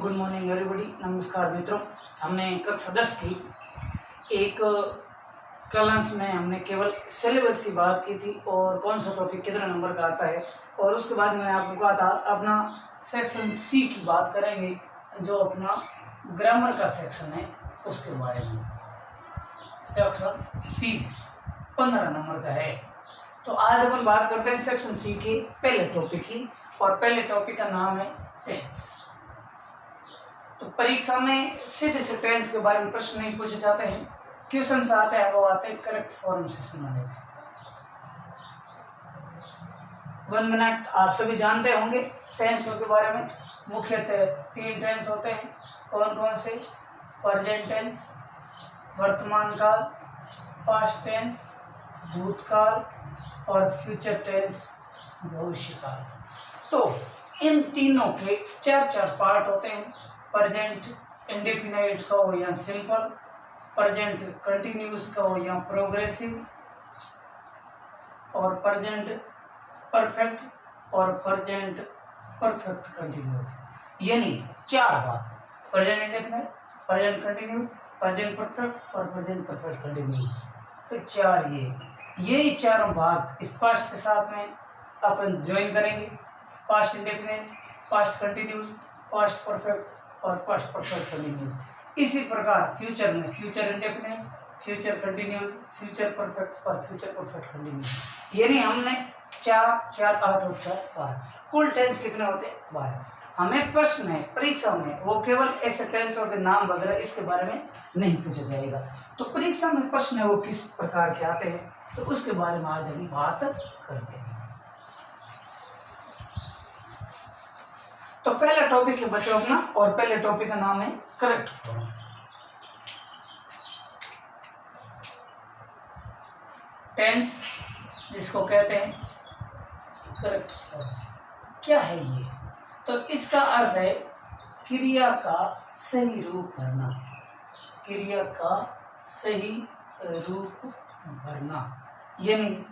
Good morning everybody. नमस्कार मित्रों, हमने कक्षा 10 की एक क्लास में हमने केवल सिलेबस की बात की थी और कौन सा टॉपिक कितने नंबर का आता है, और उसके बाद मैंने आपको कहा था अपना सेक्शन सी की बात करेंगे, जो अपना ग्रामर का सेक्शन है उसके बारे में। सेक्शन सी 15 नंबर का है। तो आज अपन बात करते हैं सेक्शन सी के पहले टॉपिक की, और पहले टॉपिक का नाम है टेंस। तो परीक्षा में सीधे से टेंस के बारे में प्रश्न नहीं पूछे जाते हैं, क्वेश्चन आते हैं वो आते हैं करेक्ट फॉर्म से संबंधित। 1 मिनट। आप सभी जानते होंगे टेंसों के बारे में। मुख्यतः 3 टेंस होते हैं। कौन कौन से? प्रेजेंट टेंस, वर्तमान काल, पास्ट टेंस, भूतकाल, और फ्यूचर टेंस, भविष्य काल। तो इन तीनों के 4 पार्ट होते हैं। प्रेजेंट इंडेफिनाइट का हो या सिंपल, प्रेजेंट कंटिन्यूस का हो या प्रोग्रेसिव, और प्रेजेंट परफेक्ट, और प्रेजेंट परफेक्ट कंटिन्यूस। यानी 4 बात: present indefinite, present continuous, present perfect और प्रेजेंट परफेक्ट कंटिन्यूस। तो 4 यही चारों भाग इस पास्ट के साथ में अपन ज्वाइन करेंगे। Past indefinite, past continuous, past perfect और पास्ट परफेक्ट कंटिन्यूस। इसी प्रकार फ्यूचर में future indefinite, future continuous, future perfect और फ्यूचर परफेक्ट कंटिन्यूस। यानी हमने 4, 4, 8 और 4, 12 कुल टेंस कितने होते हैं? 12। हमें प्रश्न है परीक्षा में, वो केवल ऐसे टेंसों के नाम वगैरह इसके बारे में नहीं पूछा जाएगा। तो परीक्षा में प्रश्न है वो किस प्रकार के आते हैं, तो उसके बारे में आज हम बात करते हैं। तो पहला टॉपिक है बच्चों अपना, और पहले टॉपिक का नाम है करेक्ट फॉर्म। टेंस जिसको कहते हैं करेक्ट फॉर्म। क्या है ये? तो इसका अर्थ है क्रिया का सही रूप भरना। क्रिया का सही रूप भरना। यानी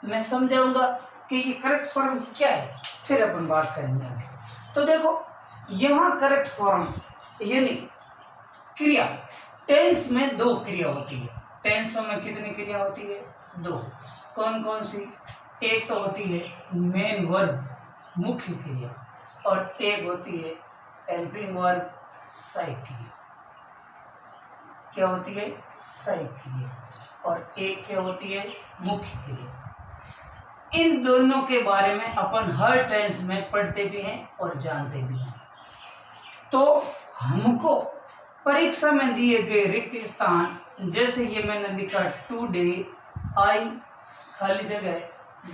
मैं समझाऊंगा कि ये करेक्ट फॉर्म क्या है, फिर अपन बात करेंगे। तो देखो यहाँ करेक्ट फॉर्म यानी क्रिया। टेंस में 2 क्रिया होती है। टेंसों में कितनी क्रिया होती है? 2। कौन कौन सी? एक तो होती है मेन वर्ब, मुख्य क्रिया, और एक होती है हेल्पिंग वर्ब, सहायक क्रिया। क्या होती है? सहायक क्रिया। और एक क्या होती है? मुख्य क्रिया। इन दोनों के बारे में अपन हर टेंस में पढ़ते भी हैं और जानते भी हैं। तो हमको परीक्षा में दिए गए रिक्त स्थान, जैसे ये मैंने लिखा टुडे आई, खाली जगह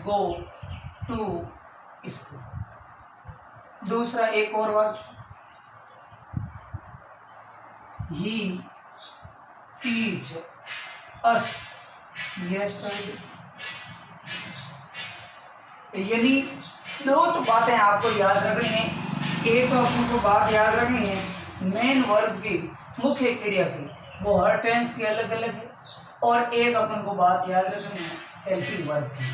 गो टू स्कूल। दूसरा एक और वाक्य, ही टीच अस यस्टरडे। यानी 2 तो बातें आपको याद रखनी है। एक तो आपको बात याद रखनी है मेन वर्ब की, मुख्य क्रिया की, वो हर टेंस की अलग अलग है। और एक अपन को बात याद रखनी है हेल्पिंग वर्ब की।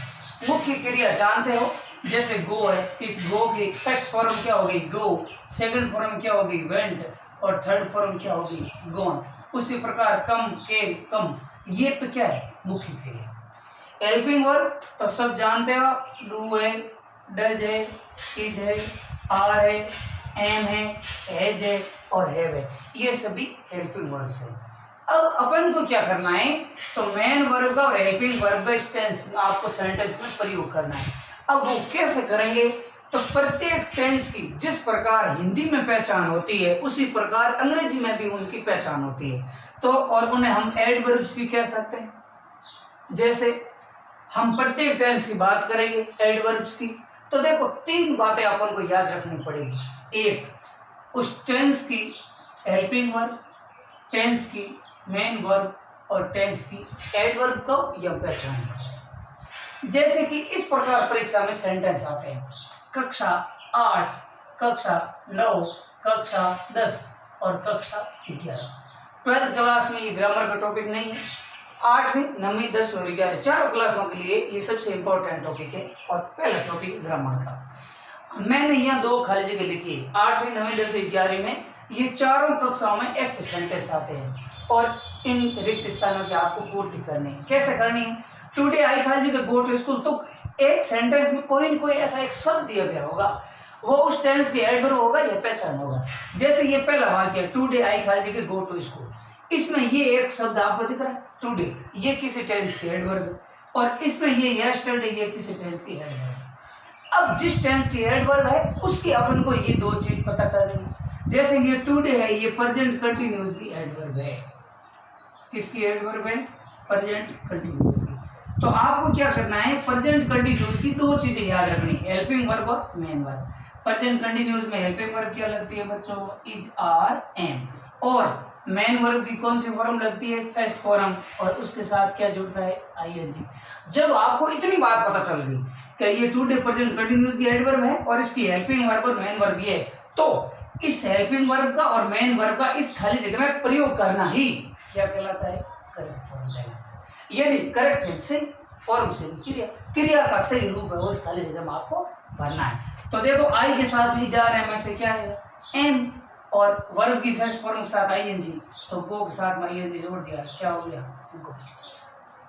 मुख्य क्रिया जानते हो, जैसे गो है, इस गो की फर्स्ट फॉर्म क्या होगी? गो। सेकंड फॉर्म क्या होगी? वेंट। और थर्ड फॉर्म क्या होगी? गॉन। उसी प्रकार कम, केम, कम, ये तो क्या है? मुख्य क्रिया। हेल्पिंग वर्ब तो सब जानते हो, डू है, डज है, इज है, आर है, एम है, हैज है और हैव है। ये सभी हेल्पिंग वर्ब्स हैं। अब अपन को क्या करना है? तो मेन वर्ब का और हेल्पिंग वर्ब का टेंस आपको सेंटेंस में प्रयोग करना है। अब वो कैसे करेंगे? तो प्रत्येक टेंस की जिस प्रकार हिंदी में पहचान होती है, उसी प्रकार अंग्रेजी में भी उनकी पहचान होती है। तो और उन्हें हम एडवर्ब्स भी कह सकते हैं। जैसे हम प्रत्येक टेंस की बात करेंगे एडवर्ब्स की, तो देखो 3 बातें अपन को याद रखनी पड़ेगी। एक, उस टेंस की हेल्पिंग वर्ब, टेंस की मेन वर्ब और टेंस की एडवर्ब को या पहचान। जैसे कि इस प्रकार परीक्षा में सेंटेंस आते हैं: कक्षा 8, कक्षा 9, कक्षा 10 और कक्षा 11। 12th क्लास में ये ग्रामर का टॉपिक नहीं है। 8वीं, 9वीं, 10वीं और 11 चारों क्लासों के लिए ये सबसे इंपॉर्टेंट टॉपिक है। और पहला टॉपिक ग्रामर का। मैंने यहाँ 2 खाली जगह लिखी है। 8वीं, 9वीं, 10वीं, 11वीं में ये चारों कक्षाओं में ऐसे सेंटेंस आते हैं और इन रिक्त स्थानों की आपको पूर्ति करनी है। कैसे करनी है? टुडे आई खालिज के गो टू स्कूल, तो एक सेंटेंस में कोई न कोई ऐसा एक शब्द दिया गया होगा, वो उस टेंस के एडवर्ब होगा या पहचान होगा। जैसे ये पहला वाक्य टुडे आई खालिज के गो टू स्कूल, इसमें ये एक शब्द आपको दिख रहा है टुडे, ये किसी टेंस की एडवर्ब है, और इसमें ये यस्टरडे, ये किसी टेंस की एडवर्ब है। अब जिस टेंस की एडवर्ब है उसकी अपन को ये दो चीज पता करनी है। जैसे ये टुडे है, ये प्रेजेंट कंटिन्यूअस की एडवर्ब है। किसकी एडवर्ब है? प्रेजेंट कंटिन्यूअस की। तो आपको क्या करना है? प्रेजेंट कंटिन्यूअस की दो चीजें याद रखनी है, हेल्पिंग वर्ब और मेन वर्ब। प्रेजेंट कंटिन्यूअस में हेल्पिंग वर्ब क्या लगती है बच्चों? Is, are, am. और मेन वर्ब की कौन सी फॉर्म लगती है? फर्स्ट फॉर्म, और उसके साथ क्या जुड़ता है? आईएनजी। जब आपको इतनी बात पता चल गई कि ये टुडे प्रेजेंट कंटिन्यूअस की एडवर्ब है और इसकी हेल्पिंग वर्ब और मेन वर्ब ये है, तो इस हेल्पिंग वर्ब का और मेन वर्ब का इस खाली जगह में प्रयोग करना ही क्या कहलाता है? करेक्ट फॉर्म कहलाता है। यानी करेक्ट से फॉर्म से क्रिया का सही रूप है वो इस खाली जगह में आपको भरना है। तो देखो आई के साथ भी जा रहे हैं, में से क्या है? एम, और वर्ब की फर्स्ट फॉर्म के साथ आईएनजी, तो गो के साथ में आईएनजी जोड़ दिया, क्या हो गया? गो।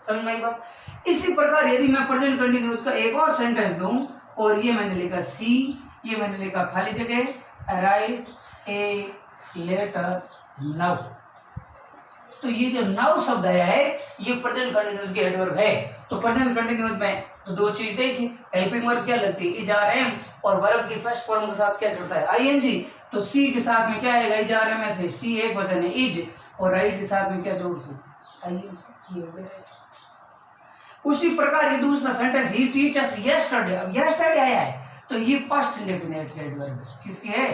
समझ में आई बात? इसी प्रकार यदि मैं प्रेजेंट कंटिन्यूअस का एक और सेंटेंस दूं और ये मैंने लिखा सी, ये मैंने लिखा खाली जगह राइट ए लेटर नाउ, तो ये जो नाउ शब्द आया है ये प्रेजेंट कंटिन्यूअस की एडवर्ब है। तो प्रेजेंट कंटिन्यूअस में तो दो चीज देखी, हेल्पिंग वर्ब क्या लगती है? इज, आर, एम, और वर्ब की फर्स्ट फॉर्म के साथ क्या जुड़ता है? आईएनजी। तो सी के साथ में क्या आएगा? इज, आर, एम में से सी एक वचन है इज, और राइट के साथ में क्या जोड़ दूं? आईएनजी। ये हो गया। उसी प्रकार ये दूसरा सेंटेंस ही टीचर्स यस्टरडे, अब यस्टरडे आया है तो ये पास्ट इंडेफिनिट का एडवर्ब है। किसकी है?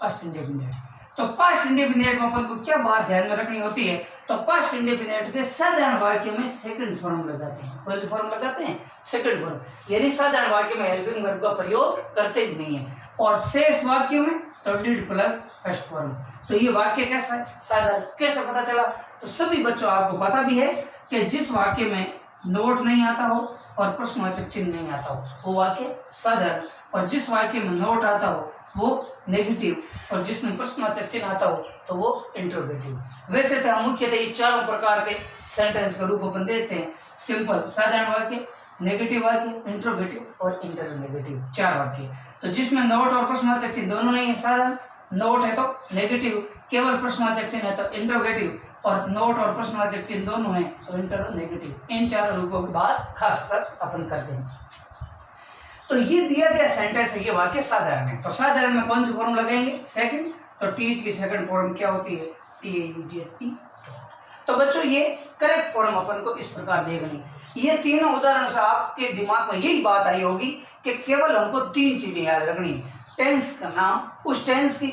Past indefinite. तो पास्ट इंडेफिनिट में अपन को क्या बात ध्यान में रखनी होती है? तो पास्ट इंडेफिनिट के साधारण वाक्य में सेकंड फॉर्म लगाते हैं। कौन सी फॉर्म लगाते हैं? Second form. यानी साधारण वाक्य में हेल्पिंग वर्ब का प्रयोग करते भी नहीं है, और शेष वाक्य में तो डिड प्लस फर्स्ट फॉर्म। तो ये वाक्य कैसा है? साधारण। कैसे पता चला? तो सभी बच्चों आपको पता भी है कि जिस वाक्य में नोट नहीं आता हो और प्रश्नवाचक चिन्ह नहीं आता हो वो वाक्य साधारण, और जिस वाक्य में नोट आता हो वो नेगेटिव, और जिसमें प्रश्नवाचक चिन्ह आता हो तो वो इंटरोगेटिव। वैसे तो हम मुख्यतः ये चारों प्रकार के सेंटेंस का रूप अपन देते हैं। सिंपल साधारण वाक्य, नेगेटिव वाक्य, इंटरोगेटिव और इंटरनेगेटिव, चार वाक्य। तो जिसमें नोट और प्रश्नवाचक चिन्ह दोनों नहीं है साधारण, नोट है तो नेगेटिव, केवल प्रश्नवाचक चिन्ह है तो इंटरोगेटिव, और नोट और प्रश्नवाचक चिन्ह दोनों हैं तो इंटरनेगेटिव। इन चारों रूपों की बात खासकर अपन करते हैं। तो ये दिया गया सेंटेंस है, ये वाक्य साधारण है। तो साधारण में कौन सी फॉर्म लगाएंगे? सेकंड। तो टीच की सेकंड फॉर्म क्या होती है? TAUGHT। तो बच्चों ये करेक्ट फॉर्म अपन को इस प्रकार देखनी। ये तीनों उदाहरण से आपके दिमाग में यही बात आई होगी कि केवल हमको तीन चीजें याद रखनी है। टेंस का नाम, उस टेंस की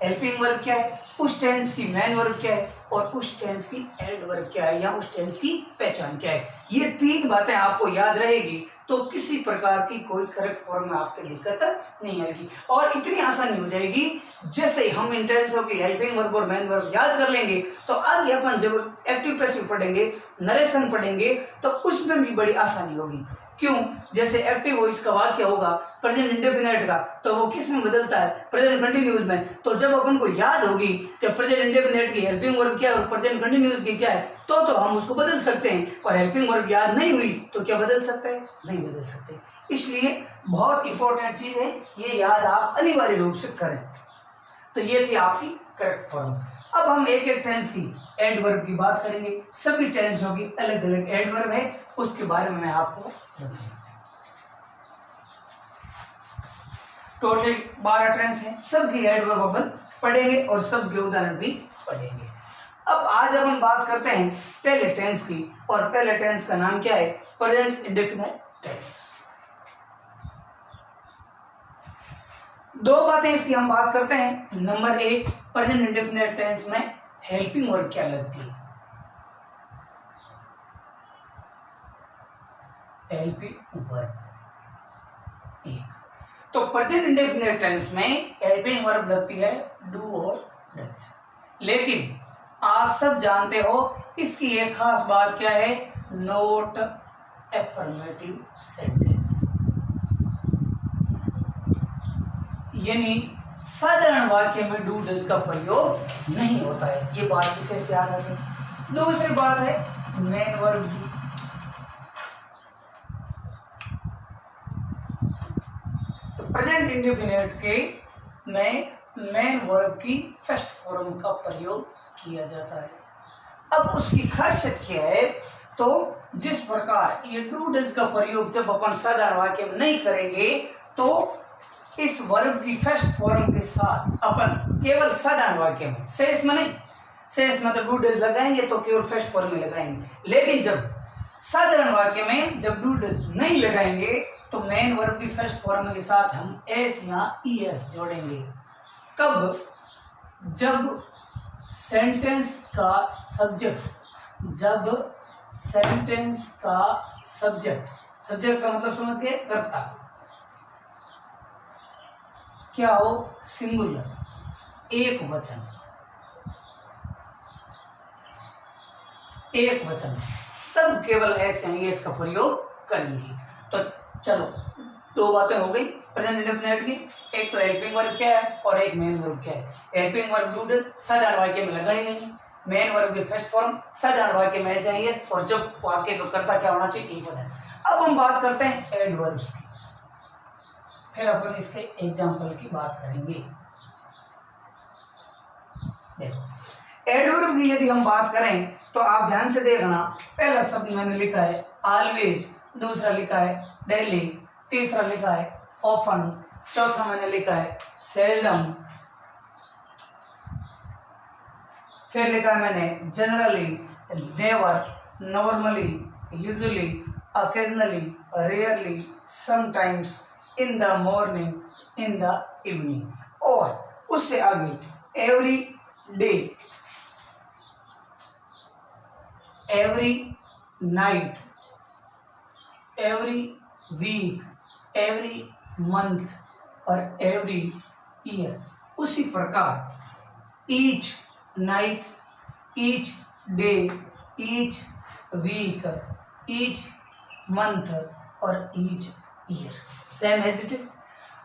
हेल्पिंग वर्ब क्या है, उस टेंस की मेन वर्ब क्या है, और उस टेंस की एडवर्ब क्या है या उस टेंस की पहचान क्या है। ये तीन बातें आपको याद रहेगी तो किसी प्रकार की कोई करेक्ट फॉर्म में आपके दिक्कत नहीं आएगी, और इतनी आसानी हो जाएगी। जैसे हम इन टेंसों की हेल्पिंग वर्ब और मेन वर्ब याद कर लेंगे तो आगे अपन जब एक्टिव पैसिव पढ़ेंगे, नरेशन पढ़ेंगे, तो उसमें भी बड़ी आसानी होगी। क्यों? जैसे एक्टिव वॉइस का वाक्य होगा प्रेजेंट इंडेफिनिट का, तो वो किस में बदलता है? प्रेजेंट कंटिन्यूअस में। तो जब अपन को याद होगी कि प्रेजेंट इंडेफिनिट की हेल्पिंग वर्ब क्या है और प्रेजेंट कंटिन्यूअस की क्या है, तो हम उसको बदल सकते हैं। और हेल्पिंग वर्ब याद नहीं हुई तो क्या बदल सकते हैं? नहीं बदल सकते। इसलिए बहुत इंपॉर्टेंट चीज है, ये याद आप अनिवार्य रूप से करें। तो ये थी आपकी करेक्ट फॉर्म। अब हम एक एक टेंस की एडवर्ब की बात करेंगे। सभी टेंसों की अलग अलग एडवर्ब है, उसके बारे में मैं आपको बताऊंगा। टोटल 12 टेंस हैं, सबकी एडवर्ब अपन पढ़ेंगे और सबके उदाहरण भी पढ़ेंगे। अब आज हम बात करते हैं पहले टेंस की, और पहले टेंस का नाम क्या है? Present indefinite tense. दो बातें इसकी हम बात करते हैं। नंबर एक, प्रेजेंट इंडेफिनिट टेंस में हेल्पिंग वर्ब क्या लगती है? हेल्पिंग वर्ब एक। तो प्रेजेंट इंडेफिनिट टेंस में हेल्पिंग वर्ब लगती है डू और डज। लेकिन आप सब जानते हो इसकी एक खास बात क्या है? Note affirmative sentence. यानी साधारण वाक्य में डू डज का प्रयोग नहीं होता है। ये बात विशेष याद रखें। दूसरी बात है मेन वर्ब की। तो प्रेजेंट इंडेफिनिट के में मेन वर्ब की फर्स्ट फॉर्म का प्रयोग किया जाता है। अब उसकी खासियत क्या है, तो जिस प्रकार ये डू डज का प्रयोग जब अपन साधारण वाक्य में नहीं करेंगे तो इस वर्ब की फर्स्ट फॉर्म के साथ अपन केवल साधारण वाक्य में, शेष में नहीं, शेष में तो डू डज लगाएंगे तो केवल फर्स्ट फॉर्म में लगाएंगे, लेकिन जब साधारण वाक्य में जब डू डज नहीं लगाएंगे तो मेन वर्ब की फर्स्ट फॉर्म के साथ हम एस या ईएस जोड़ेंगे। कब? जब सेंटेंस का सब्जेक्ट, जब सेंटेंस का सब्जेक्ट, सब्जेक्ट का मतलब समझ गए, कर्ता क्या हो, सिंगुलर, एक वचन, एक वचन, तब केवल एस या ईएस का प्रयोग करेंगे। तो चलो दो बातें हो गई प्रेजेंट इंडेफिनिट की, एक तो हेल्पिंग वर्ब क्या है और एक मेन वर्ब क्या है। हेल्पिंग वर्ब डू डज साधारण वाक्य में लगा ही नहीं, मेन वर्ब की फर्स्ट फॉर्म साधारण वाक्य में एस या ईएस, और जब वाक्य का कर्ता क्या होना चाहिए, एक वचन। अब हम बात करते हैं एडवर्ब्स की, फिर अपन इसके एग्जाम्पल की बात करेंगे। देखो एडवर्ब की यदि हम बात करें तो आप ध्यान से देखना, पहला शब्द मैंने लिखा है ऑलवेज, दूसरा लिखा है डेली, तीसरा लिखा है ऑफन, चौथा मैंने लिखा है सेल्डम, फिर लिखा है मैंने generally, never, normally, usually, occasionally, rarely, sometimes, in the morning, in the evening, और उससे आगे every day, every night, every week, every month और every year। उसी प्रकार each night, each day, each week, each month और each year, same as it is.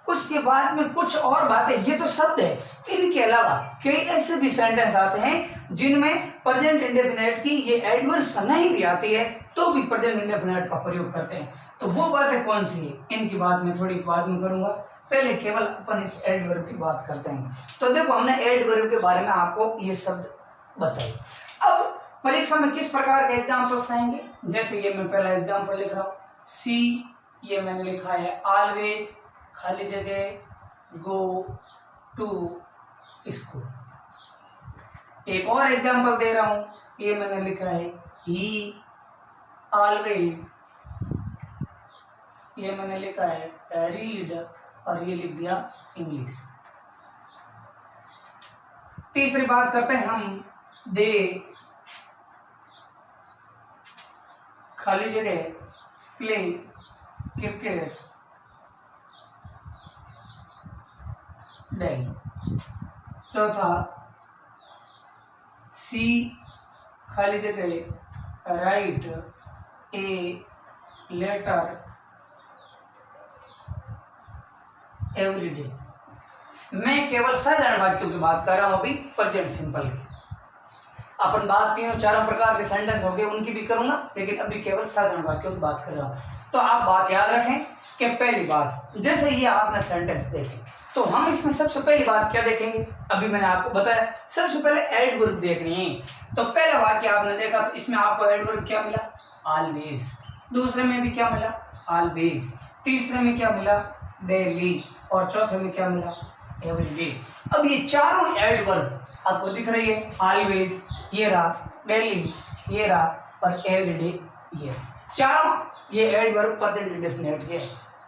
उसके बाद में कुछ और बातें, ये तो शब्द है, इनके अलावा कई ऐसे भी सेंटेंस आते हैं जिनमें प्रेजेंट इंडेफिनिट की ये एडवर्ब्स नहीं भी आती है तो भी प्रेजेंट इंडेफिनिट का प्रयोग करते हैं। तो वो बातें कौन सी है, इनकी बात मैं थोड़ी बाद में करूंगा, पहले केवल अपन इस एडवर्ब की बात करते हैं। तो देखो हमने एडवर्ब के बारे में आपको ये शब्द बताए। अब परीक्षा में किस प्रकार के एग्जाम्पल्स आएंगे, जैसे ये मैं पहला एग्जाम्पल लिख रहा हूँ, सी, ये मैंने लिखा है ऑलवेज, खाली जगह, गो टू स्कूल। एक और एग्जाम्पल दे रहा हूं, ये मैंने लिखा है ही, ऑलवेज, ये मैंने लिखा है रीड, और ये लिख दिया इंग्लिश। तीसरी बात करते हैं हम, दे, खाली जगह, प्ले क्रिकेट, डेली। चौथा सी, खाली जगह, write a letter every day. मैं केवल साधारण वाक्यों की बात कर रहा हूं, अभी प्रेजेंट सिंपल की। अपन बात तीनों चारों प्रकार के सेंटेंस हो गए उनकी भी करूंगा, लेकिन अभी केवल साधारण वाक्यों की बात कर रहा हूं। तो आप बात याद रखें कि पहली बात, जैसे ये आपने सेंटेंस देखे तो हम इसमें सबसे पहली बात क्या देखेंगे, अभी मैंने आपको बताया सबसे पहले एडवर्ब देखनी है। तो पहला वाक्य आपने देखा तो इसमें आपको एडवर्ब क्या मिला, ऑलवेज, दूसरे में भी क्या मिला, ऑलवेज, तीसरे में क्या मिला, डेली, और चौथे में क्या मिला, एवरी डे। अब ये चारों एडवर्ब आपको दिख रही है, ऑलवेज ये रहा, डेली ये रहा, और एवरी डे ये, चारों ये एडवर्ब प्रेजेंट इंडेफिनिट के।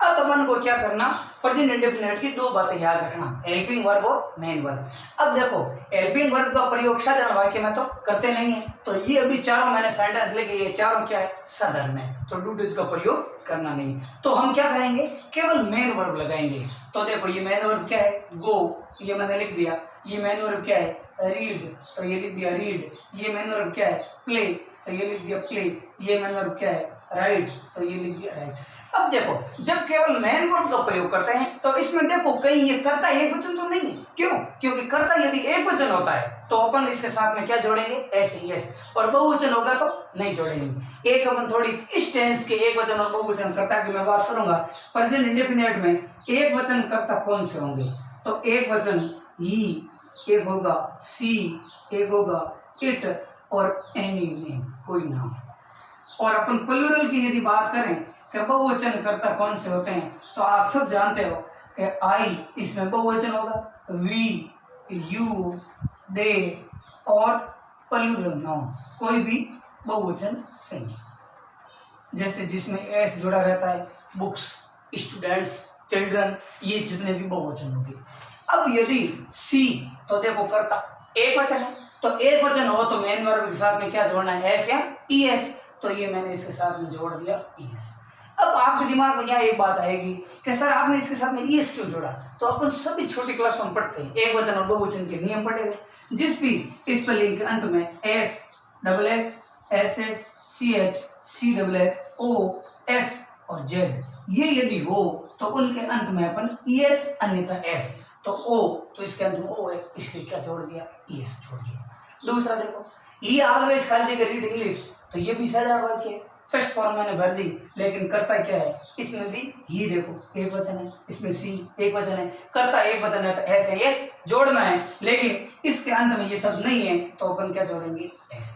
अब अपन को क्या करना, प्रेजेंट इंडेफिनिट की दो बातें याद रखना, हेल्पिंग वर्ब और मेन वर्ब। अब देखो हेल्पिंग वर्ब का प्रयोग साधारण वाक्य में तो करते नहीं है, तो ये अभी चारों मैंने सेंटेंस लेके ये चारों क्या है, साधारण है, तो डू डज का प्रयोग करना नहीं। तो हम क्या करेंगे, केवल मेन वर्ब लगाएंगे। तो देखो ये मेन वर्ब क्या है, गो, ये मैंने लिख दिया, ये मेन वर्ब क्या है, रीड, तो ये लिख दिया रीड, ये मेन वर्ब क्या है, प्ले, तो ये लिख दिया प्ले, ये मेन वर्ब क्या है, राइट, तो ये लिख दिया राइट। अब देखो जब केवल मेन वर्ब का प्रयोग करते हैं तो इसमें देखो कहीं ये कर्ता एक वचन तो नहीं है। क्यों? क्योंकि कर्ता यदि एक वचन होता है तो अपन इसके साथ में क्या जोड़ेंगे? एस एस, और बहुवचन होगा तो नहीं जोड़ेंगे। एक अपन थोड़ी इस टेंस के एक वचन और बहुवचन कर्ता की मैं बात करूंगा। प्रेजेंट इंडेफिनिट में एक वचन कर्ता कौन से होंगे? तो एक वचन ही, एक होगा सी, एक होगा इट और एनी नेम, कोई नाम। और अपन प्लूरल की यदि बात करें कि बहुवचन कर्ता कौन से होते हैं तो आप सब जानते हो कि आई इसमें बहुवचन होगा, वी, यू, दे और प्लूरल नाउन कोई भी बहुवचन सही। जैसे जिसमें एस जुड़ा रहता है, बुक्स, स्टूडेंट्स, चिल्ड्रन, ये जितने भी बहुवचन होंगे। अब यदि सी तो देखो कर्ता एक वचन है, तो एक वचन हो तो मेन वर्ब के साथ में क्या जोड़ना है? एस या ई एस। तो ये मैंने इसके साथ में जोड़ दिया ई एस। अब आपके दिमाग में यहाँ एक बात आएगी कि सर आपने इसके साथ में ई एस क्यों जोड़ा? तो अपन सभी छोटी क्लासों में पढ़ते हैं, एक वचन और बहुवचन के नियम पढ़े हुए। जिस भी स्पेलिंग के अंत में S, double S, S S, C H, C double H, O, X और जेड ये यदि हो तो उनके अंत में अपन ई एस अन्यथा एस। तो ओ तो इसके अंत में ओ है, इसलिए क्या जोड़ दिया? ई एस जोड़ दिया। दूसरा देखो, ही always calls you read English, तो ये भी साधारण वाक्य है, फर्स्ट फॉर्म मैंने भर दी, लेकिन करता क्या है? इसमें भी ही देखो एक वचन है, इसमें सी एक वचन है, करता एक वचन है तो एस है, एस जोड़ना है, लेकिन इसके अंत में ये सब नहीं है तो अपन क्या जोड़ेंगे? एस।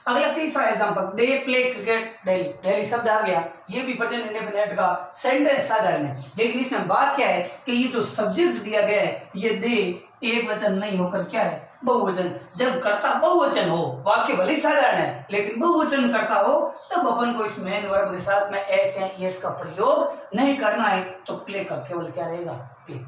अगला तीसरा example, they play cricket daily. Daily शब्द आ गया, ये भी प्रेजेंट इंडेफिनिट का सेंटेंस साधारण है, लेकिन इसमें बात क्या है कि ये जो सब्जेक्ट दिया गया है ये दे एक वचन नहीं होकर क्या है? बहुवचन। जब कर्ता बहुवचन हो, वाक्य भले साधारण है लेकिन बहुवचन करता हो, तब अपन को इस मेन वर्ब के साथ में एस या एस का प्रयोग नहीं करना है। तो प्ले का केवल क्या रहेगा? Play.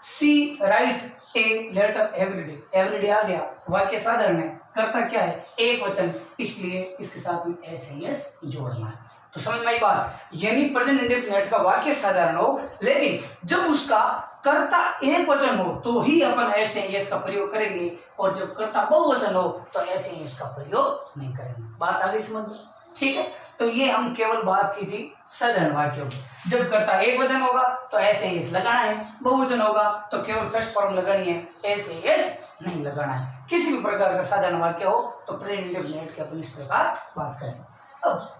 She write a letter everyday. Everyday आ गया, वाक्य साधारण है, करता क्या है? एक वचन, इसलिए इसके साथ में एस या एस जोड़ना है। तो समझ में आई बात? यानी प्रेजेंट इंडेफिनिट का वाक्य साधारण हो, लेकिन जब उसका कर्ता एक वचन हो तो ही अपन एस या एस का प्रयोग करेंगे, और जब कर्ता बहुवचन हो तो एस या एस का प्रयोग नहीं करेंगे। बात आगे समझ में? ठीक है, तो ये हम केवल बात की थी साधारण वाक्यों की। जब कर्ता एक वचन होगा तो एस या एस लगाना है, बहुवचन होगा तो केवल फर्स्ट फॉर्म लगानी है, एस या एस नहीं लगाना है। किसी भी प्रकार का साधारण वाक्य हो तो प्रेजेंट इंडेफिनिट के अपन इस प्रकार बात करें। अब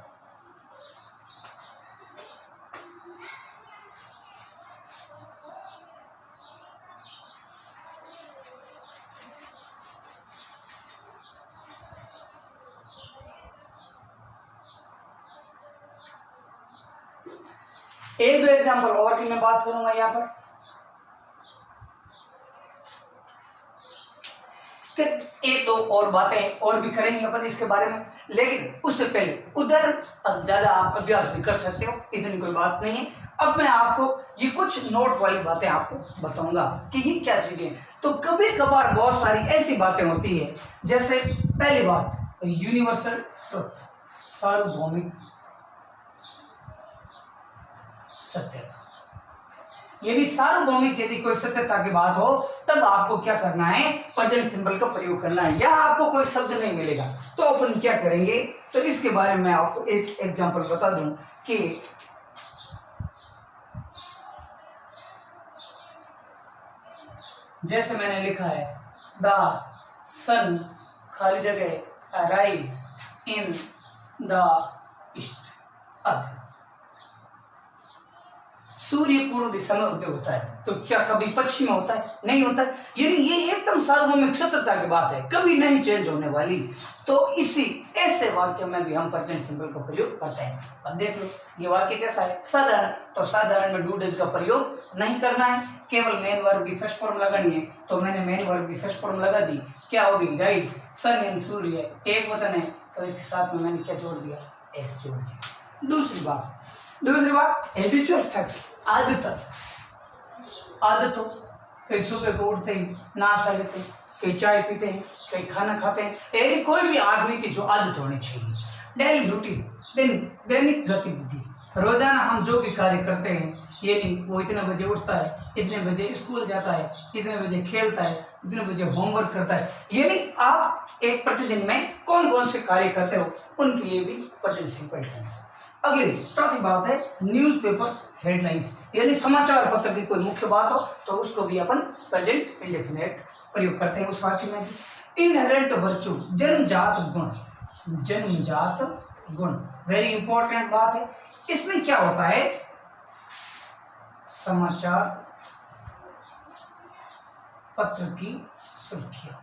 एक दो एग्जाम्पल और की मैं बात करूंगा यहाँ पर कि एक दो और बातें और भी करेंगे अपन इसके बारे में, लेकिन उससे पहले उधर ज्यादा आप अभ्यास भी कर सकते हो, इतनी कोई बात नहीं है। अब मैं आपको ये कुछ नोट वाली बातें आपको बताऊंगा कि ये क्या चीजें। तो कभी कभार बहुत सारी ऐसी बातें होती है, जैसे पहली बात यूनिवर्सल ट्रुथ, सार्वभौमिक सत्यता। यानी सार्वभौमिक यदि कोई सत्यता की बात हो तब आपको क्या करना है? प्रेजेंट सिंबल का प्रयोग करना है। या आपको कोई शब्द नहीं मिलेगा तो अपन क्या करेंगे? तो इसके बारे में मैं आपको एक एग्जांपल बता दूं कि जैसे मैंने लिखा है द सन खाली जगह अराइज इन द ईस्ट। अब सूर्य पूर्व दिशा में उदय होता है, तो क्या कभी पश्चिम में होता है? नहीं होता है। यानी ये एकदम सार्वभौमिक सत्यता की बात है, कभी नहीं चेंज होने वाली। तो इसी ऐसे वाक्य में भी हम प्रेजेंट सिंबल का प्रयोग करते हैं। अब देख लो ये वाक्य कैसा है? साधारण। तो साधारण में डू डज का प्रयोग नहीं करना है, केवल मेन वर्ब की फर्स्ट फॉर्म लगानी है। तो मैंने मेन वर्ब की फर्स्ट फॉर्म लगा दी, क्या होगी? राइज सन इन सूर्य, एक वचन है तो इसके साथ में मैंने क्या जोड़ दिया? एस जोड़ दिया। दूसरी बात हैबिचुअल फैक्ट्स, आदत हो, कहीं सुबह को उठते ही नाश्ता लेते हैं, कहीं चाय पीते हैं, कहीं खाना खाते हैं, ऐसी कोई भी आदमी की जो आदत होनी चाहिए। डेली रूटीन, दैनिक गतिविधि, रोजाना हम जो भी कार्य करते हैं, ये नहीं वो इतने बजे उठता है, इतने बजे स्कूल जाता है, इतने बजे खेलता है, इतने बजे होमवर्क करता है, ये नहीं आप एक प्रतिदिन में कौन कौन से कार्य करते हो, उनके लिए भी प्रेजेंट सिंपल टेंस। अगली चौथी बात है न्यूज़पेपर हेडलाइंस, यानी समाचार पत्र की कोई मुख्य बात हो तो उसको भी अपन प्रेजेंट इंडेफिनिट प्रयोग करते हैं उस वाक्य में। इनहेरेंट वर्च्यू, जन्मजात गुण, जन्मजात गुण वेरी इंपॉर्टेंट बात है। इसमें क्या होता है, समाचार पत्र की सुर्खियां।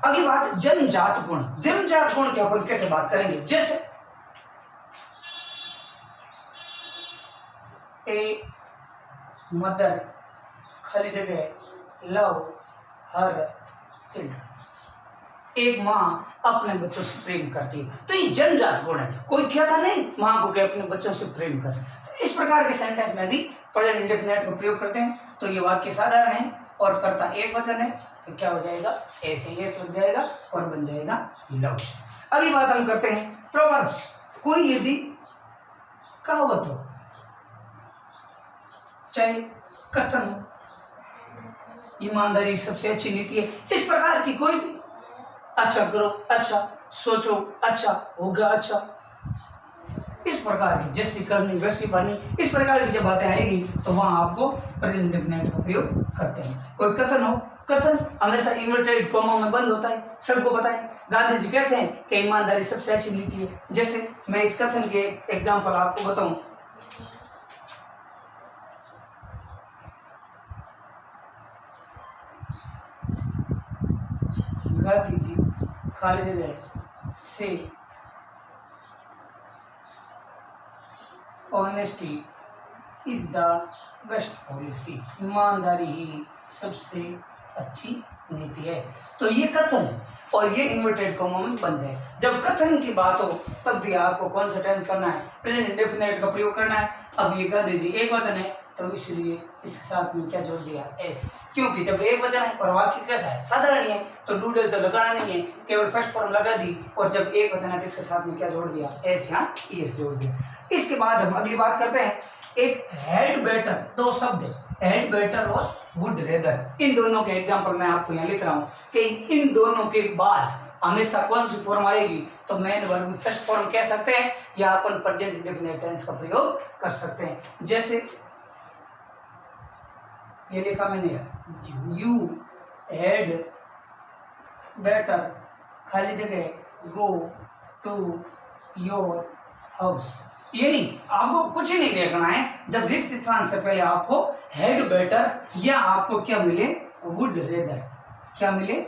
अगली बात जन्मजात गुण, जन्मजात गुण के अपन कैसे बात करेंगे, जैसे ए मदर खाली जगह लव हर चिल्ड्रन, एक माँ अपने बच्चों से प्रेम करती है, तो ये जन्मजात गुण है। कोई कहता नहीं माँ को कि अपने बच्चों से प्रेम कर। इस प्रकार के सेंटेंस में भी प्रेजेंट इंडेफिनिट का प्रयोग करते हैं। तो ये वाक्य साधारण है और कर्ता एक वचन है, तो क्या हो जाएगा, ऐसे यस लग जाएगा और बन जाएगा लव। अगली बात हम करते हैं प्रोवर्ब्स। कोई यदि कहावत हो, चाहे कथन हो, ईमानदारी सबसे अच्छी नीति है, इस प्रकार की कोई भी, अच्छा करो, अच्छा सोचो, अच्छा होगा, अच्छा, इस प्रकार की, जैसी करनी वैसी भरनी, इस प्रकार की जब बातें आएगी तो वहां आपको प्रेजेंट इंडेफिनिट का प्रयोग करते हैं। कोई कथन हो, कथन हमेशा इन्वर्टेड कॉमा में बंद होता है, सबको पता है। गांधी जी कहते हैं कि ईमानदारी सबसे अच्छी नीति है। जैसे मैं इस कथन के एग्जाम्पल आपको बताऊं, गांधी जी खाली जगह से honesty is the best policy, ईमानदारी ही सबसे अच्छी नीति है। तो ये कथन है और ये इन्वर्टेड कॉमा में बंद है। जब कथन की बात हो तब भी आपको कौन सा टेंस करना है, प्रेजेंट इंडेफिनिट का प्रयोग करना है। अब ये गांधी जी एक वचन है तो इसलिए इसके साथ में क्या जोड़ दिया, एस, क्योंकि जब एक वचन है और वाक्य कैसा है, साधारण है, तो डू डज तो लगाना नहीं है, केवल फर्स्ट फॉर्म लगा दी, और जब एक वचन है तो इसके साथ में क्या जोड़ दिया, एस या ईएस जोड़ दिया। इसके बाद हम अगली बात करते हैं, एक हैड बेटर, दो शब्द है, हैड बेटर और वुड रेदर। इन दोनों के एग्जाम्पल मैं आपको यहाँ लिख रहा हूँ कि इन दोनों के बाद हमेशा कौन सी फॉर्म आएगी, तो मेन वर्ब में फर्स्ट फॉर्म कह सकते हैं या अपन प्रेजेंट इंडेफिनिट टेंस का प्रयोग कर सकते हैं। जैसे ये लिखा मैंने, यू हैड बेटर खाली जगह गो टू योर हाउस, ये नहीं, आपको कुछ ही नहीं देखना है। जब रिक्त स्थान से पहले आपको हैड बेटर या आपको क्या मिले, वुड रेदर, क्या मिले,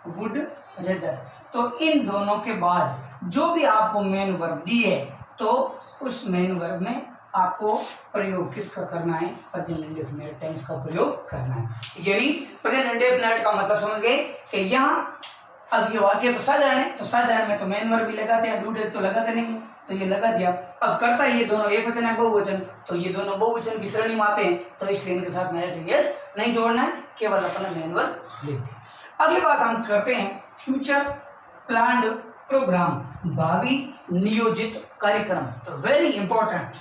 वुड रेदर। तो इन दोनों के बाद जो भी आपको मेन वर्ब दी है तो उस मेन वर्ब में आपको प्रयोग किसका करना है, प्रेजेंट इंडेफिनिट टेंस का प्रयोग करना है। यानी प्रेजेंट इंडेफिनिट का मतलब समझ गए कि यहाँ अब ये वाक्य तो साधारण है, तो साधारण में तो मेन वर्ब भी लगाते हैं, डू डज तो लगाते नहीं, तो ये लगा दिया। अब करता ये दोनों एक वचन है बहुवचन, तो ये दोनों बहुवचन की श्रेणी में आते हैं, तो इसलिए इनके साथ में ऐसे यस नहीं जोड़ना है, केवल अपना मेन वर्ब लेते हैं। अगली बात हम करते हैं फ्यूचर प्लान्ड प्रोग्राम, भावी नियोजित कार्यक्रम। तो वेरी इंपॉर्टेंट,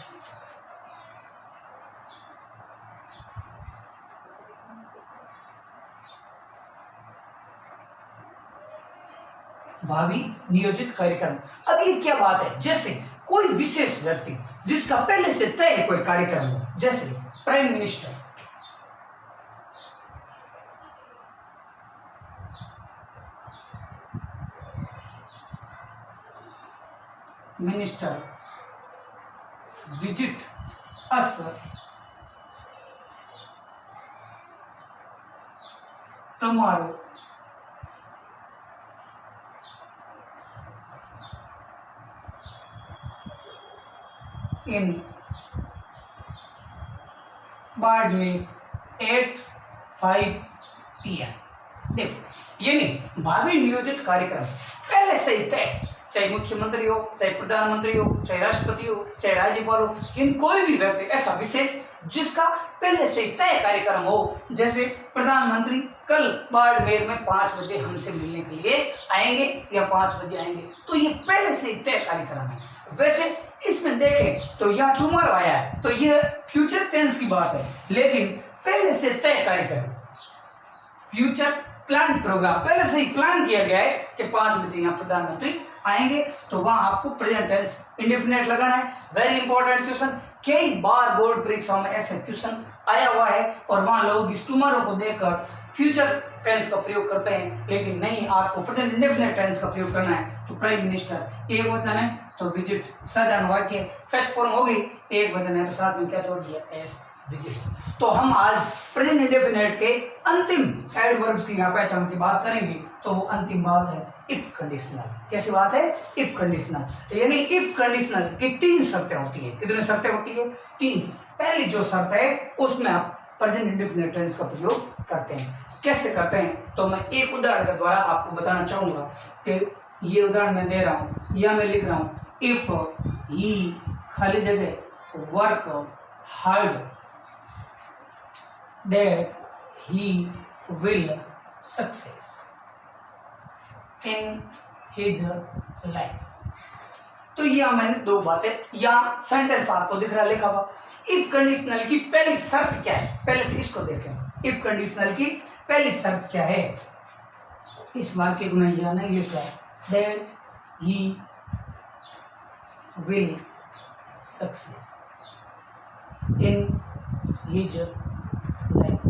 भावी नियोजित कार्यक्रम। अब ये क्या बात है, जैसे कोई विशेष व्यक्ति जिसका पहले से तय कोई कार्यक्रम हो, जैसे prime minister, minister visit us tomorrow, in Barmer 8:05 PM। देखो ये नहीं, भावी नियोजित कार्यक्रम पहले से ही तय, चाहे मुख्यमंत्री हो, चाहे प्रधानमंत्री हो, चाहे राष्ट्रपति हो, चाहे राज्यपाल हो, इन कोई भी व्यक्ति ऐसा विशेष जिसका पहले से ही तय कार्यक्रम हो। जैसे प्रधानमंत्री कल बाड़मेर में 5 बजे हमसे मिलने के लिए आएंगे या 5 बजे आएंगे, तो ये पहले से ही तय कार्यक्रम है। वैसे इसमें देखें तो यहाँ टुमारो आया है, तो ये फ्यूचर टेंस की बात है, लेकिन पहले से तय कार्यक्रम, फ्यूचर प्लान प्रोग्राम, पहले से ही प्लान किया गया है कि 5 बजे यहाँ प्रधानमंत्री आएंगे तो वहां आपको प्रेजेंट टेंस इंडेफिनिट लगाना है। वेरी इंपॉर्टेंट क्वेश्चन, कई बार बोर्ड परीक्षाओं में ऐसे क्वेश्चन आया हुआ है और वहां लोग इस टुमारो को देखकर फ्यूचर टेंस का प्रयोग करते हैं, लेकिन नहीं, आपको प्रेजेंट इंडेफिनिट टेंस का प्रयोग करना है। तो प्राइम मिनिस्टर एक वचन है तो विजिट साधारण वाक्य फर्स्ट फॉर्म होगी, एक वचन है तो साथ में क्या जोड़ दिया, एस विजिट्स। तो हम आज प्रेजेंट इंडेफिनिट के अंतिम एडवर्ब्स की यहाँ पहचान की बात करेंगे। तो वो अंतिम बात है इफ कंडीशनल। कैसी बात है, इफ कंडीशनल। यानी इफ कंडीशनल की 3 शर्तें होती है। कितनी शर्तें होती है, 3। पहली जो शर्त है उसमें आप प्रेजेंट इंडेफिनिट टेंस का प्रयोग करते हैं। कैसे करते हैं, तो मैं एक उदाहरण के द्वारा आपको बताना चाहूंगा कि ये उदाहरण मैं दे रहा हूं या मैं लिख रहा हूं, इफ ही खाली जगह work hard that he will success in his life. तो यह मैंने 2 बातें, या सेंटेंस आपको दिख रहा लिखा हुआ। इफ कंडीशनल की पहली शर्त क्या है, पहले तो इसको देखें। इफ कंडीशनल की पहली शर्त क्या है, इस वाक्य को मैं यह नहीं लिख रहा, that he will success in his life.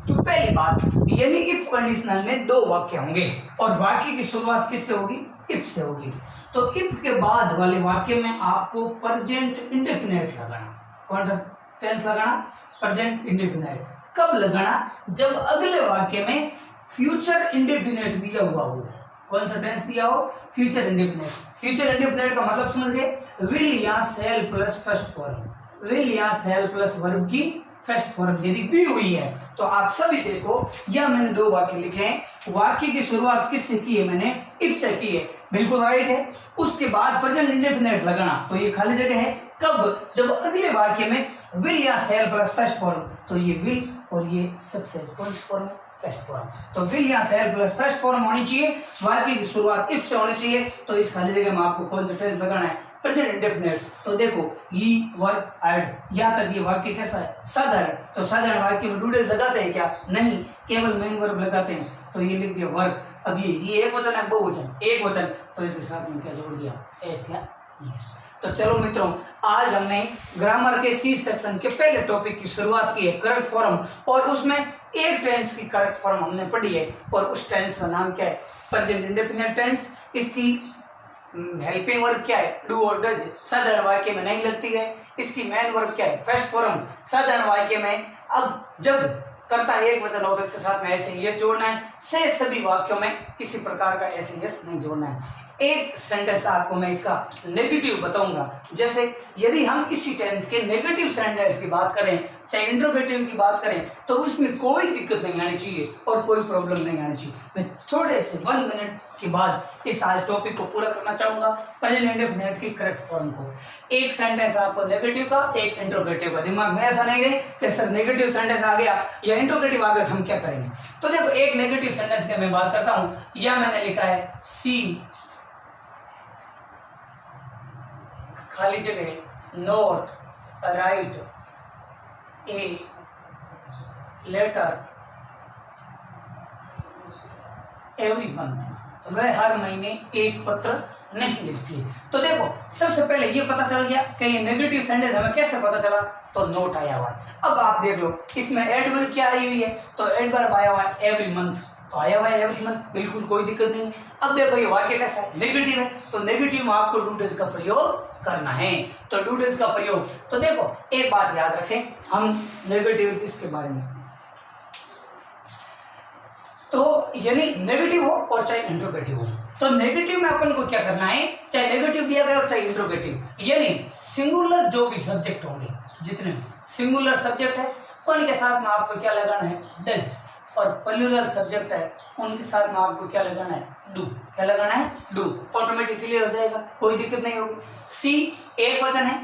तो पहली बात, यानी इफ कंडीशनल में 2 वाक्य होंगे और वाक्य की शुरुआत किससे होगी, इफ से होगी। तो इफ के बाद वाले वाक्य में आपको प्रेजेंट इंडेफिनिट लगाना। कौन सा टेंस लगाना, प्रेजेंट इंडेफिनिट। कब लगाना, जब अगले वाक्य में फ्यूचर इंडेफिनिट दिया हुआ हो। कौन सा टेंस दिया हो, फ्यूचर इंडेफिनिट। फ्यूचर इंडेफिनिट का मतलब समझ गए, विल या शैल प्लस फर्स्ट फॉर्म। विल या शैल प्लस वर्ब की फर्स्ट फॉर्म यदि दी हुई है तो आप सभी देखो, यह मैंने 2 वाक्य लिखे हैं। वाक्य की शुरुआत किससे की है, मैंने इफ से की है, बिल्कुल राइट है। उसके बाद प्रेजेंट इंडेफिनिट लगाना, तो ये खाली जगह है। कब, जब अगले वाक्य में विल या शैल प्लस फर्स्ट फॉर्म, तो ये विल और ये सक्सेस कौन सी फॉर्म है, फर्स्ट फॉर्म। तो विल या शैल प्लस फर्स्ट फॉर्म होनी चाहिए, वाक्य की शुरुआत इफ से होनी चाहिए। तो इस खाली जगह में आपको कौन सा टेंस लगाना है, प्रेजेंट इंडेफिनिट। तो देखो, ही वर्क हार्ड, यहाँ तक ये वाक्य कैसा है, साधारण। तो साधारण वाक्य में डू डेज लगाते हैं क्या, नहीं, केवल मेन वर्ब लगाते हैं। तो ये लिख दिया वर्क। अब ये एक वचन है, बहुवचन, एक वचन, तो इसके साथ में क्या जोड़ दिया, एस या यस। तो चलो मित्रों, आज हमने ग्रामर के सी सेक्शन के पहले टॉपिक की शुरुआत की है, करेक्ट फॉर्म। और उसमें एक टेंस की करेक्ट फॉर्म हमने पढ़ी है और उस टेंस का नाम क्या है, प्रेजेंट इंडेफिनिट टेंस। इसकी हेल्पिंग वर्ब क्या है, डू और डज, साधारण वाक्य में नहीं लगती है। इसकी मेन वर्ब क्या है, फर्स्ट फॉर्म, साधारण वाक्य में। अब जब करता है एक वचन हो तो इसके साथ में ऐसे यस जोड़ना है। से सभी वाक्यों में किसी प्रकार का ऐसे यस नहीं जोड़ना है। एक सेंटेंस आपको मैं इसका नेगेटिव बताऊंगा। जैसे यदि हम इसी टेंस के नेगेटिव सेंटेंस की बात करें, चाहे इंट्रोगेटिव की बात करें, तो उसमें कोई दिक्कत नहीं आनी चाहिए और कोई प्रॉब्लम नहीं आनी चाहिए। मैं थोड़े से 1 मिनट के बाद इस आज टॉपिक को पूरा करना चाहूंगा, प्रेजेंट इंडेफिनिट की करेक्ट फॉर्म को। एक सेंटेंस आपको नेगेटिव का, एक इंट्रोगेटिव का। दिमाग में ऐसा नहीं रहे कि सर नेगेटिव सेंटेंस आ गया या इंट्रोगेटिव आ गया तो हम क्या करेंगे। तो देखो, एक नेगेटिव सेंटेंस की मैं बात करता हूं। यह मैंने लिखा है, सी खाली जगह note write a letter every month. वह हर महीने एक पत्र नहीं लिखती है। तो देखो, सबसे पहले ये पता चल गया कि ये नेगेटिव सेंटेंस हमें कैसे पता चला, तो नोट आया हुआ है। अब आप देख लो, इसमें एडवर्ब क्या आई हुई है, तो एडवर्ब आया हुआ है एवरी मंथ, तो आया हुआ है एवरी मंथ, बिल्कुल कोई दिक्कत नहीं। अब देखो, ये वाक्य कैसा है, नेगेटिव है, तो नेगेटिव में आपको डू डेज का प्रयोग करना है। तो डू डेज का प्रयोग, तो देखो एक बात याद रखें, हम नेगेटिव इसके बारे में, तो यानी नेगेटिव हो और चाहे इंट्रोगेटिव हो, तो नेगेटिव में अपन को क्या करना है, चाहे नेगेटिव दिया गया और चाहे इंट्रोगेटिव, यानी सिंगुलर जो भी सब्जेक्ट होंगे, जितने सिंगुलर सब्जेक्ट है उनके साथ में आपको क्या लगाना है, डज, और प्लूरल सब्जेक्ट है उनके साथ में आपको क्या लगाना है, डू। क्या लगाना है, डू। ऑटोमेटिक क्लियर हो जाएगा, कोई दिक्कत नहीं होगी। सी एक वचन है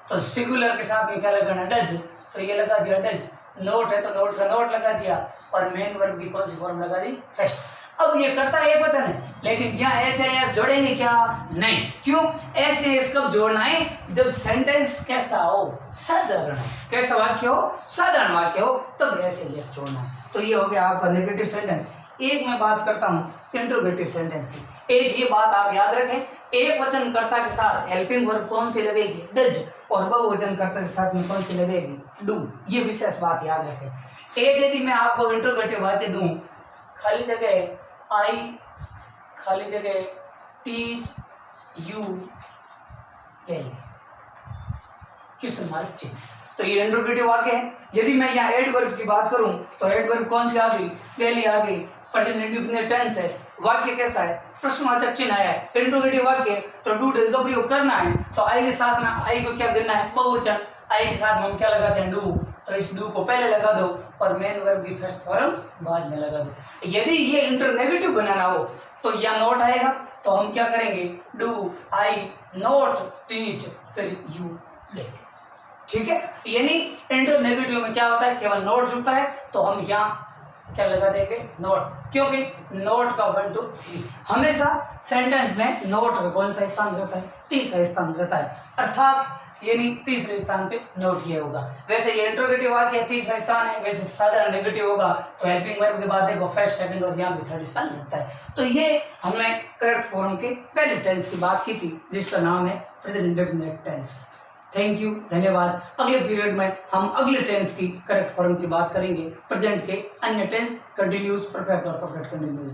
तो सिंगुलर के साथ में क्या लगाना है, डज, तो ये लगा दिया डज। नोट है तो नोट का नोट लगा दिया और मेन वर्ब की कौन सी फॉर्म लगा दी, फर्स्ट। अब ये करता है एक वचन है, लेकिन यहाँ ऐसे एस जोड़ेंगे क्या, नहीं। क्यों, ऐसे एस कब जोड़ना है, जब सेंटेंस कैसा हो, साधारण। कैसा वाक्य हो, साधारण वाक्य हो, तब ऐसे एस जोड़ना है। तो ये हो गया आपका नेगेटिव सेंटेंस। एक मैं बात करता हूँ इंट्रोगेटिव सेंटेंस की। एक ये बात आप याद रखें, एक वचनकर्ता के साथ हेल्पिंग वर्ब कौन सी लगेगी, डज, और बहुवचनकर्ता के साथ में कौन सी लगेगी, डू। ये विशेष बात याद रखें। एक यदि मैं आपको इंट्रोगेटिव वाक्य दूं, खाली जगह आई, खाली जगह टीच यू क्वेश्चन मार्क चिन्ह, तो ये इंट्रोगेटिव वाक्य है। यदि मैं यहाँ एडवर्ब की बात करूं तो एडवर्ब कौन सी आ गई, पहली आ गई, प्रेजेंट इंडेफिनिट टेंस है। वाक्य कैसा है, प्रश्नवाचक चिन्ह है, इंट्रोगेटिव वाक्य, तो डू डज का प्रयोग करना है। तो आई के साथ में आई को क्या देना है, बहुवचन, आई के साथ में हम क्या लगाते हैं, डू, तो इस डू को पहले लगा दो और मेन वर्ब की फर्स्ट फॉर्म बाद में लगा दो। यदि ये इंटरनेगेटिव बनाना हो तो या नोट आएगा, तो हम क्या करेंगे, डू आई नोट टीच, फिर यू लेंगे, ठीक है। यानी इंटरनेगेटिव में क्या होता है, केवल नोट जुड़ता है, तो हम यहाँ क्या लगा देंगे, नोट, क्योंकि नोट का 1 2 3 हमेशा सेंटेंस में नोट का कौन सा स्थान रहता है, तीसरा स्थान रहता है, अर्थात यानी तीसरे स्थान पे नोट किया होगा। वैसे ये इंट्रोगेटिव वाक्य तीसरा स्थान है, वैसे साधारण नेगेटिव होगा तो हेल्पिंग वर्ब के बाद देखो फर्स्ट, सेकंड और यहाँ भी थर्ड स्थान लगता है। तो ये हमने करेक्ट फॉर्म के पहले टेंस की बात की थी, जिसका नाम है present indefinite tense. Thank you, धन्यवाद। अगले पीरियड में हम अगले टेंस की करेक्ट फॉर्म की बात करेंगे, प्रेजेंट के अन्य टेंस, कंटिन्यूस, परफेक्ट और परफेक्ट कंटिन्यूस।